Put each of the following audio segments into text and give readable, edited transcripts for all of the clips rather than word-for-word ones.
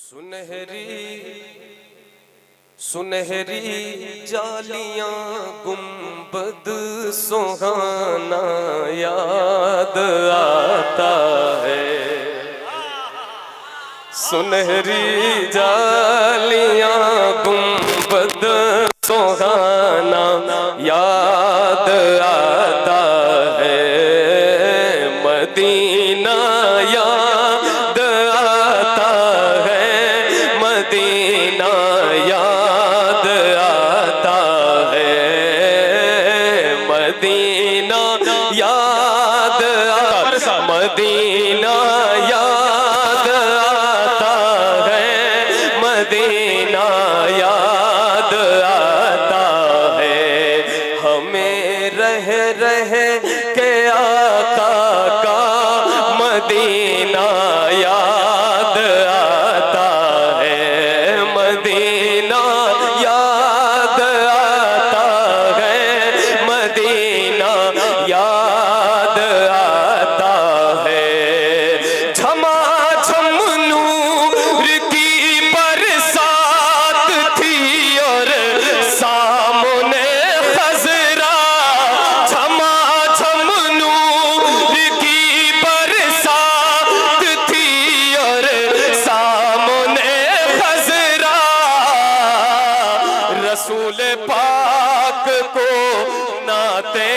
सुनहरी सुनहरी जालियां गुंबद सुहाना याद आता है। सुनहरी जालियां गुंबद सुहाना याद आता है। मदीना याद आता है। मदीना याद आता है। मदीना याद आता मदीना याद आता है। मदीना याद आता है। हमें रह रह के आका का मदीना याद आता है। मदीना याद आता है। मदीना याद आता है। झमाझम नूर की बरसात थी और सामने खजरा। झमाझम नूर की बरसात थी और सामने खजरा। रसूल पाक को नाते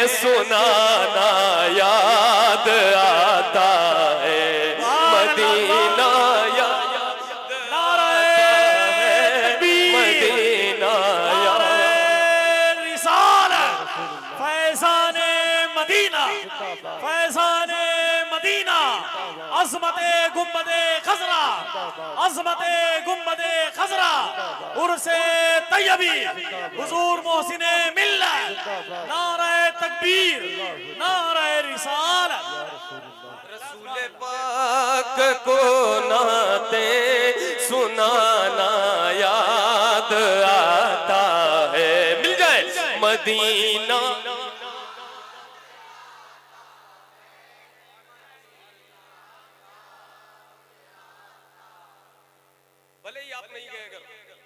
सुनाना याद आता है। मदीना याद आता है। मदीना रिसालत फैज़ाने मदीना फैज़ाने मदीना अज़मते गुंबदे खज़रा अज़मते गुंबदे खज़रा उर्से तैयबी हुज़ूर मोहसिने मिल्लत नारे तकबीर नारे रिसालत। रसूल पाक को नाते सुनाना याद आता है। मिल जाए मदीना। भले ही आप नहीं गए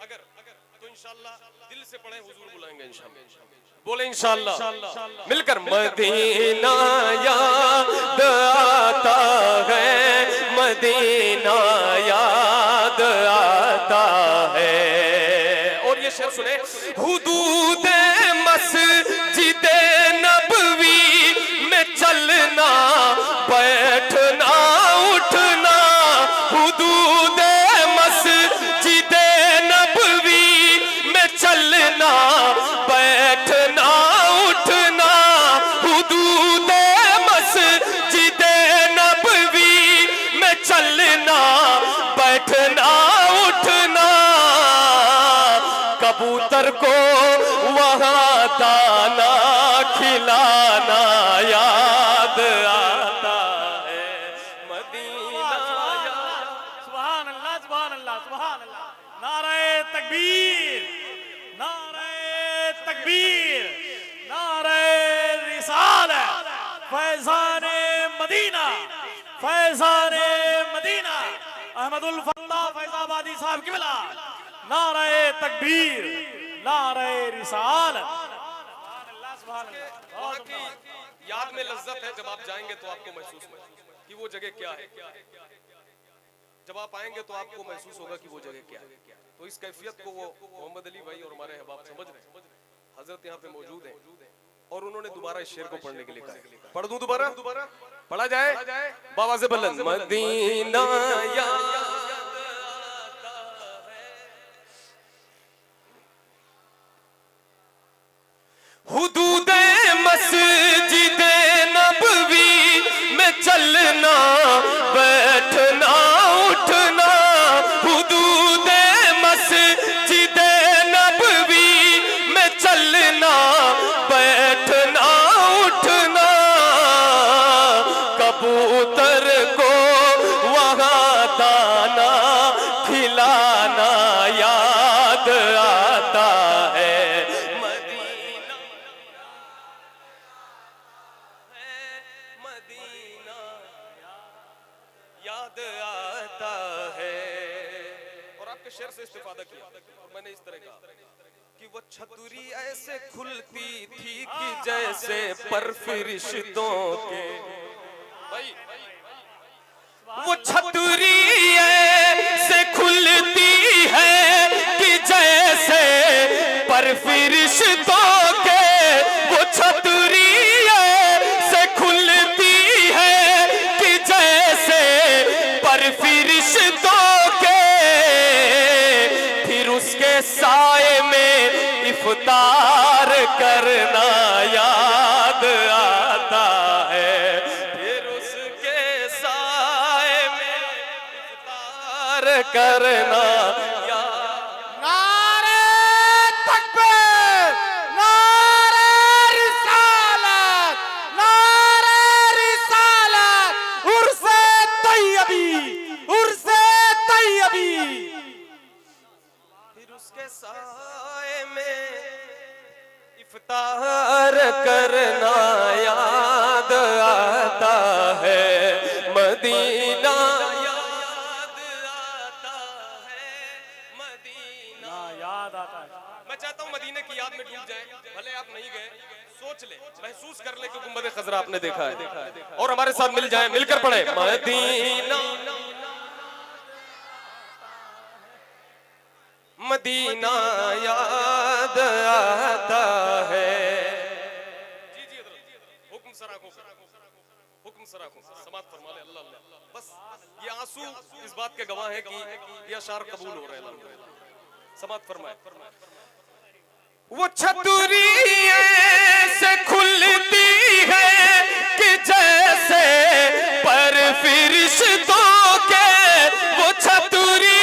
अगर अगर तो इंशाल्लाह दिल से पढ़े हुजूर बुलाएंगे इंशाल्लाह। बोले इंशाल्लाह मिलकर। मदीना याद आता है। मदीना याद आता है। और ये शेर सुने। हुदूद मस्जिद नबवी में चलना बैठना उठना। हुदूद मस्जिद नबवी में चलना बैठना उठना। हुदूद मस्जिद नबवी में चलना बैठना उठना। कबूतर को वहाँ दाना खिलाना याद आता है। मदीना सुभान अल्लाह सुभान अल्लाह सुभान अल्लाह। नारे तकबीर नारे तकबीर नारे रिसालत फैज़ाने Medina फैज़ाने Medina Ahmadul Fattah Faizabadi साहब की मिला। नारे तकबीर नारे रिसालत सुभान अल्लाह सुभान अल्लाह। वहाँ की याद में लज्जत है। जब आप जाएंगे तो आपको महसूस होगा कि वो जगह क्या है। जब आप आएंगे तो आपको महसूस होगा कि वो जगह क्या है। तो इस कैफियत को वो मोहम्मद अली भाई और हमारे अहबाब समझ रहे हैं। हजरत यहाँ पे मौजूद हैं और उन्होंने दोबारा इस शेर को पढ़ने के लिए कहा। पढ़ दूं दोबारा? पढ़ा जाए बाबा से बुलंद। मदीना याद आता है। हुदूद मस्जिद नबवी में चलना बैठना उठना। हुदूद मस्जिद नबवी में चलना बैठना उठना। कबूतर को वहाँ दाना आपके शेर से इस्तिफादा किया और मैंने इस तरह कहा कि वो छतुरी ऐसे खुलती थी कि जैसे पर फरिश्तों के भाई, वो छतुरी ऐसे खुलती है कि जैसे पर फरिश्तों के, वो छतुरी ऐसे खुलती है कि जैसे पर फरिश्तों के, फिर उसके साए में इफ्तार करना याद आता है, फिर उसके साए में इफ्तार करना याद। नारे तकबीर, नारे रिसालत, नारे रिसालत, उर्से तैयबी, उर्से तैयबी। फिर उसके साए में इफ्तार करना याद आता है, मदीना याद आता है, मदीना याद आता है। मैं चाहता हूँ मदीने की याद में डूब जाए, भले आप नहीं गए, सोच ले, महसूस कर ले कि गुंबद खजरा आपने देखा है और हमारे साथ मिल जाए, मिलकर पढ़े मदीना मदीना याद आता है। जी जी हुक्म सराखो, हुक्म सराखो, समात फरमा ले अल्लाह अल्लाह। बस ये आंसू इस बात के गवाह है कि ये अशार कबूल हो रहे हैं अल्हम्दुलिल्लाह। समात फरमाए। वो छतुरी से खुलती है कि जैसे पर फरिश्तों के, वो छतुरी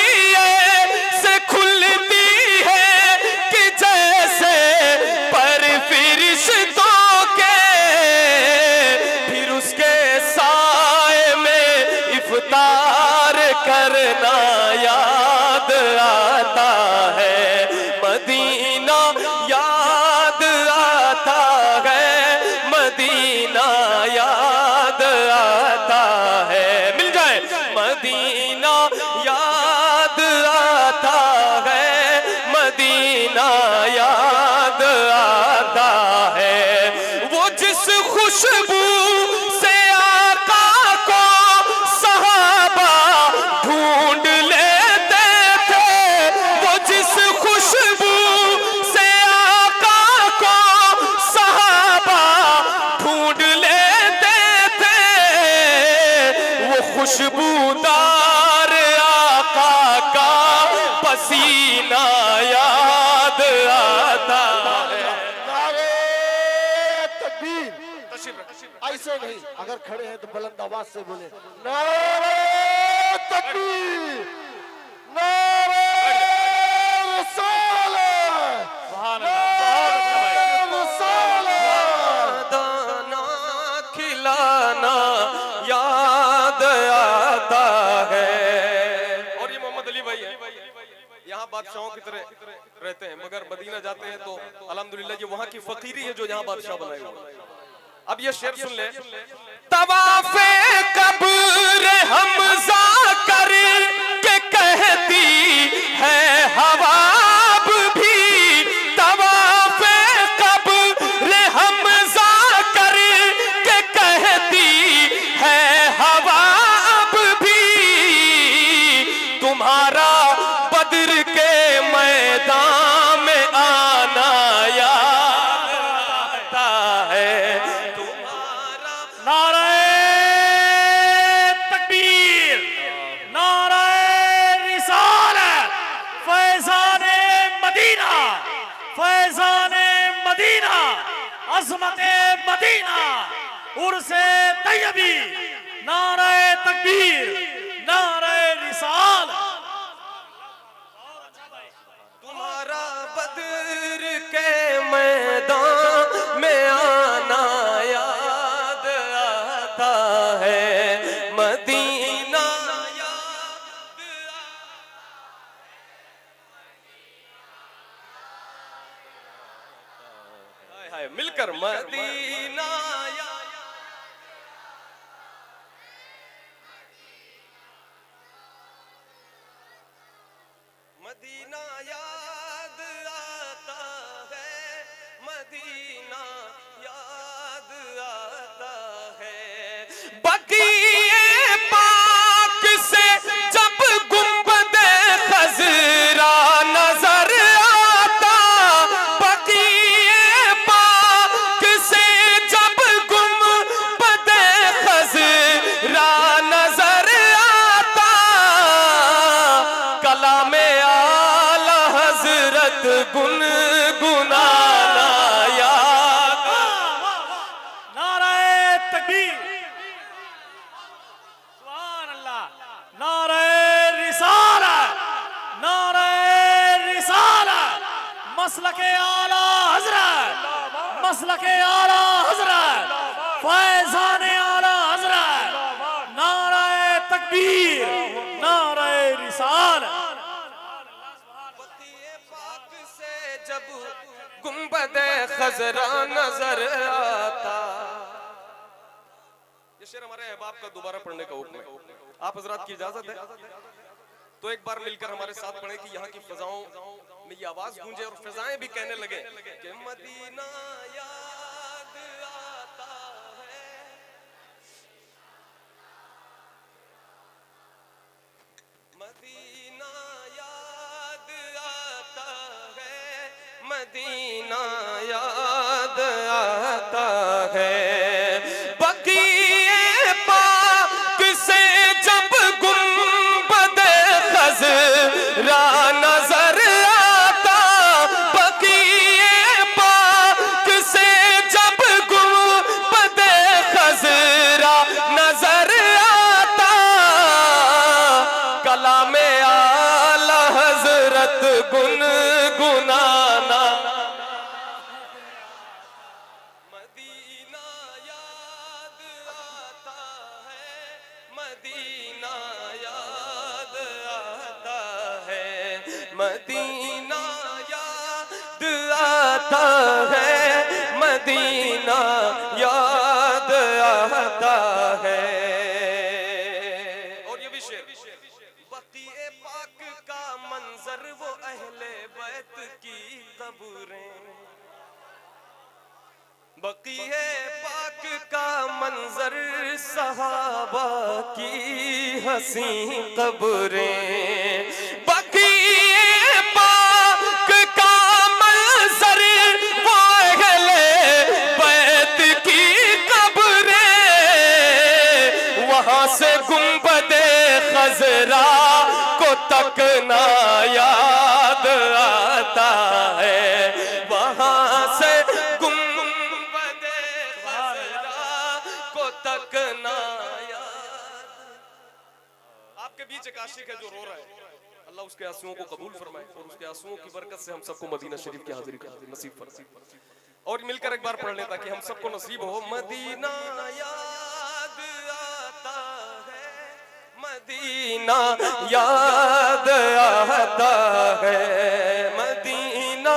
से खुलती है कि जैसे पर फरिश्तों के, फिर उसके साए में इफ्तार करना याद आता है, मदीना याद आता है, मदीना याद आता है, मिल जाए मदीना याद आता है, मदीना याद आता है। वो जिस खुशबू से आका को सहाबा ढूंढ लेते थे, वो जिस खुशबू से आका को सहाबा ढूंढ लेते थे, वो खुशबूदार आका का पसीना याद आता है। नारे तकबीर, ऐसे नहीं, अगर खड़े हैं तो बुलंद आवाज से बोले नारे तकबीर, नारे रिसालत, सुभान अल्लाह, रिसालत। दाना खिलाना याद आता है। और ये मोहम्मद अली भाई है, यहाँ बादशाहों की तरह रहते हैं, मगर मदीना जाते हैं तो अल्हम्दुलिल्लाह ये वहाँ की फकीरी है जो यहाँ बादशाह बनाए हुए। अब ये शेर सुन ले। तवाफे कब्र हमजा कर के कहती है हवाब भी, तवाफे कब्र हमजा कर के कहती है हवाब भी, तुम्हारा बद्र के मैदान में आना याद आता है, तुम्हारा नारे तकबीर, नारे रिसालत, फैज़ाने मदीना, फैज़ाने मदीना, अज़मते मदीना, उर्से तैयबी, नारे तकबीर, नारे रिसालत। तुम्हारा बद्र के मैदान में आना याद आता है, मदीना याद हाय हाय मिलकर मदीना याद। मदीना याद आता है, मदीना याद आता है। बकीए पाक से जब गुंबदे खजरा नजर आता, बकीए पाक से जब गुंबदे खजरा नजर आता, कलामे आला हजरत गुनगुनाना याद। नाराए तकबीर, सुभान अल्लाह। नाराए रिसालत, नाराए रिसालत, मसलके आला हजरत, मसलके आला हजरत, फैजाने आला हजरत। नाराए तकबीर, नाराए रिसालत। बकीए पाक से जब गुंबदे खजरा नजर आता। ये शेर हमारे अहबाब का दोबारा पढ़ने का हुक्म है। आप हजरात की इजाजत है तो एक बार मिलकर हमारे साथ पढ़े कि यहाँ की फिजाओं में ये आवाज गूंजे और फिजाएं भी कहने लगे कि मदीना याद आता है, मदीना याद आता है, मदीना याद आता है। बकीए पाक से जब गुंबदे खजरा नजर आता, बकीए पाक से जब गुंबदे खजरा नजर आता, कलामे आला हजरत गुनगुनाना। मदीना याद आता है, मदीना याद आता है, मदीना याद आता है, मदीना याद आता है। और ये भी शेर, बकीए पाक का मंजर वो अहले बैत की कब्रें, बकीए पाक का मंजर सहाबा की हंसी कब्रें, बकीए पाक का मंजर वो अहले बैत की कब्रें, वहां से गुंबदे खजरा को तकना याद आता है, वहां से गुंबदे खजरा को तकना याद। आपके बीच एक आशिक है जो रो रहा है, अल्लाह उसके आंसुओं को कबूल फरमाए और उसके आंसुओं की बरकत से हम सबको मदीना शरीफ की हाजिरी का नसीब फरमाए। और मिलकर एक बार पढ़ लें ताकि हम सबको नसीब हो। मदीना याद आता है, मदीना याद आता है, मदीना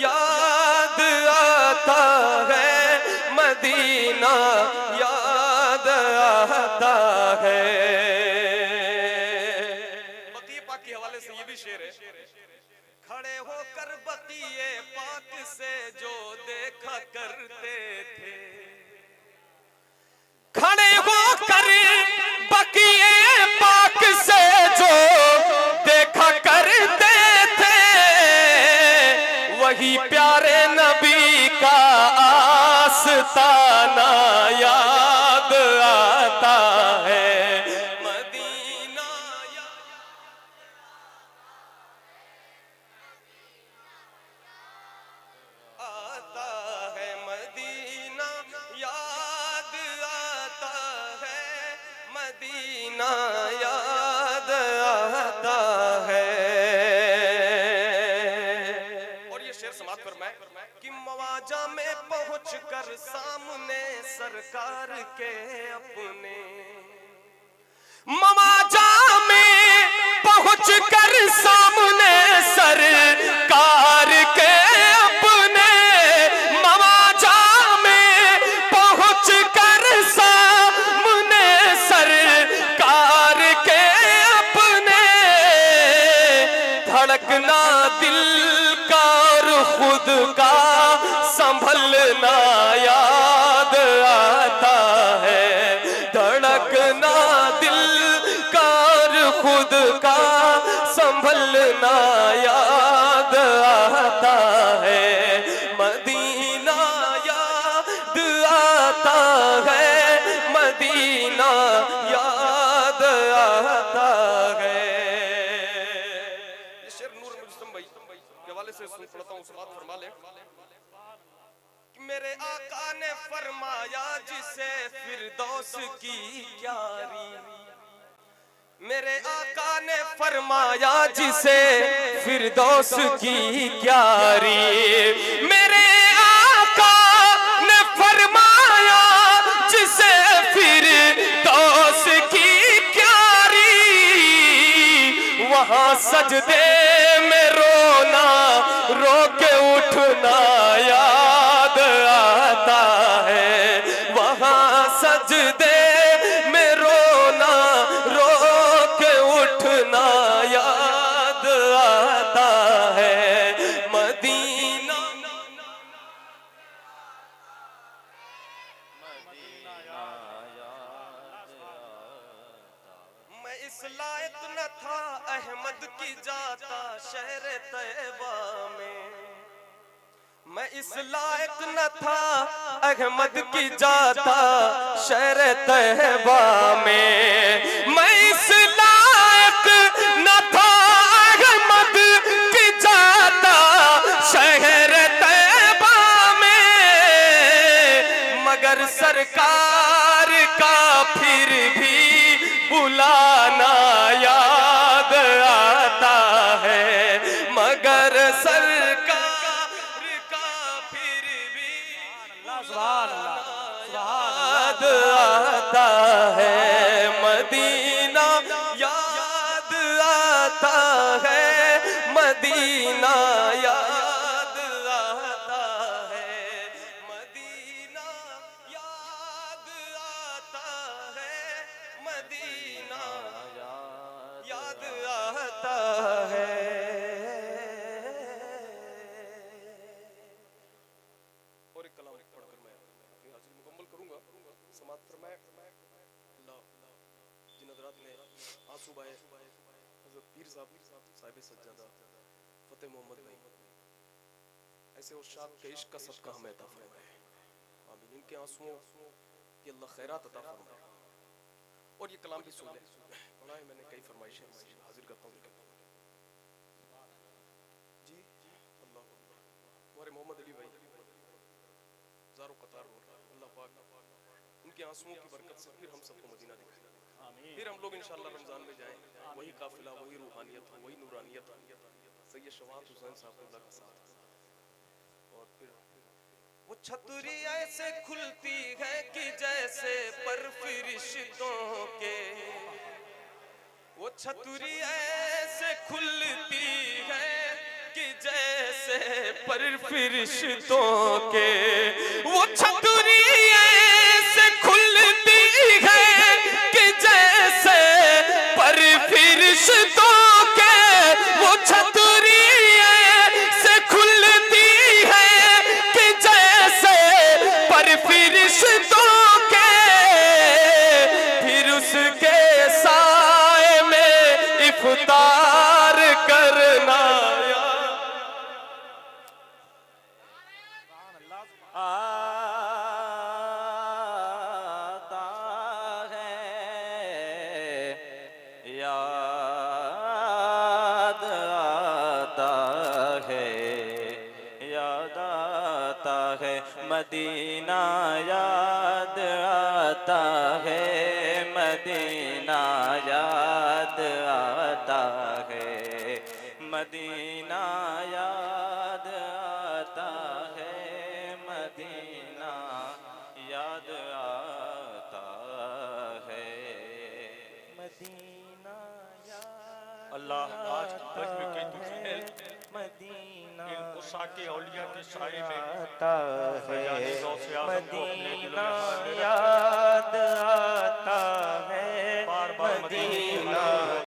याद आता है, मदीना याद आता है। बकीए पाक के हवाले से ये भी शेर है, खड़े होकर बकीए पाक से जो देखा करते थे, खड़े होकर बकीए पाक से जो देखा करते थे, वही प्यारे नबी का आस्ताना याद आता है। मदीना आता है, मदीना याद आता है, मदीना याद आता है। और ये शेर समाप्त फरमाए कि मवाजा में पहुंच कर सामने सरकार के अपने, मवाजा में पहुंच कर सामने सरकार के अपने, मवाजा में पहुंच कर सामने सरकार के अपने, धड़कना दिल का और खुद का संभलना याद आता है, धड़कना दिल का और खुद का संभलना याद आता है, मदीना याद आता है, मदीना याद आता है। ये शेर नूर मुजतम भाई के हवाले से सुन पढ़ता हूँ, समात फरमा ले। मेरे आका ने फरमाया जिसे फिरदौस की क्यारी, मेरे आका ने फरमाया जिसे फिरदौस की क्यारी, मेरे आका ने फरमाया जिसे फिरदौस की क्यारी, वहां सजदे में रोना रो के उठना याद आता है, वहां सजदे में रोना रो के उठना याद आता है, मदीना मैं इस लायक न था अहमद की जाता शहर तैयबा में, मैं इस लायक न था अहमद की जाता शहर तैयबा में, मैं इस लायक न था अहमद की जाता शहर तैयबा में, मगर सरकार का फिर भी बुलाना याद आता है, मगर सरकार का फिर भी याद आता है, मदीना याद आता है, मदीना याद आता है, मदीना याद आता है, मदीना याद आता है। और एक कलाम पढ़कर मैं अपनी हाजिरी मुकम्मल करूंगा, समात फरमाए। अल्लाह जिन हज़रात ने आंसू बहाए, हज़रत पीर साहिब सज्जादा फतेह मोहम्मद भाई, ऐसे उस्ताद के इश्क का सदका हमें अता फरमाए, आमीन। इनके आंसुओं की अल्लाह खैरात अता फरमाए। और ये कलाम भी सुन ले, पढ़ा है मैंने, कई फरमाइशें हाजिर करता हूँ जी। अल्लाह हमारे मोहम्मद अली भाई हजारों कतार रो रहा है, अल्लाह पाक उनके आंसुओं की बरकत से फिर हम सबको मदीना दिखाए, फिर हम लोग इंशाअल्लाह रमजान में जाएं, वही काफिला, वही रूहानियत हो, वही नूरानियत हो, सैयद शवात हुसैन साहब का साथ। और फिर वो छतरी ऐसे खुलती है कि जैसे पर फरिश्तों के, वो छतरी ऐसे खुलती है कि जैसे पर फरिश्तों के, वो छतरी ऐसे खुलती है कि जैसे पर फरिश्तों के, वो छतरी ऐसे खुलती है कि जैसे पर फरिश्तों के, फिर उसके साए में इफ्तार करना मदीना याद आता है, मदीना याद आता है, मदीना याद आता है, मदीना याद आता है, मदीना याद अल्लाह आज तक में कई दुख है, मदीना इनको साके औलिया के साए में आता है, मदीना याद आता है, बार बार मदीना